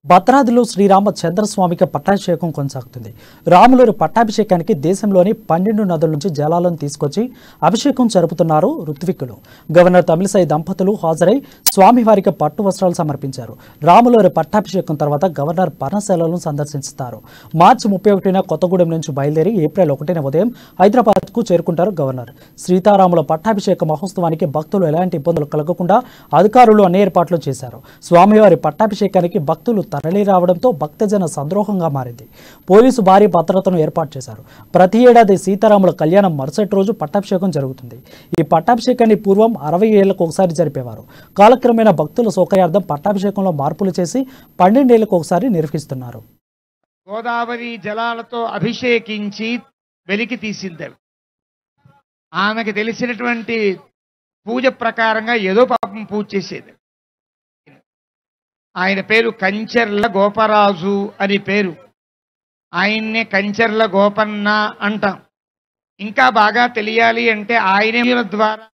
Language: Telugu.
భద్రాద్రిలో శ్రీరామచంద్రస్వామికి పట్టాభిషేకం కొనసాగుతుంది. రాములవారి పట్టాభిషేకానికి దేశంలోని 12 నదుల నుంచి జలాలను తీసుకొచ్చి అభిషేకం జరుపుతున్నారు ఋత్విక్కులు. గవర్నర్ తమిళిసై దంపతులు హాజరై స్వామివారికి పట్టు వస్త్రాలు సమర్పించారు. రాములవారి పట్టాభిషేకం తర్వాత గవర్నర్ పర్ణశాలను సందర్శిస్తారు. మార్చి 31న కొత్తగూడెం నుంచి బయలుదేరి ఏప్రిల్ 1న ఉదయం హైదరాబాద్కు చేరుకుంటారు గవర్నర్. సీతారాముల పట్టాభిషేక మహోత్సవానికి భక్తులు ఎలాంటి ఇబ్బందులు కలగకుండా అధికారులు అన్ని ఏర్పాట్లు చేశారు. స్వామివారి పట్టాభిషేకానికి భక్తులు తరలి రావడంతో భక్తజన సంద్రోహంగా మారింది. పోలీసు భారీ భద్రతను ఏర్పాటు చేశారు. ప్రతి ఏడాది సీతారాముల కళ్యాణం మరుసటి రోజు పట్టాభిషేకం జరుగుతుంది. ఈ పట్టాభిషేకాన్ని పూర్వం 60 ఏళ్లకు ఒకసారి జరిపేవారు. కాలక్రమేణా భక్తుల సౌకర్యార్థం పట్టాభిషేకంలో మార్పులు చేసి 12 ఏళ్లకు ఒకసారి నిర్వహిస్తున్నారు. గోదావరి జలాలతో అభిషేకించి వెలికి తీసింది. ఆమెకు తెలిసినటువంటి పూజ ప్రకారంగా ఏదో పాపం పూజ చేసేది. ఆయన పేరు కంచెర్ల గోపరాజు అని పేరు. ఆయన్నే కంచెర్ల గోపన్న అంటాం. ఇంకా బాగా తెలియాలి అంటే ఆయన ద్వారా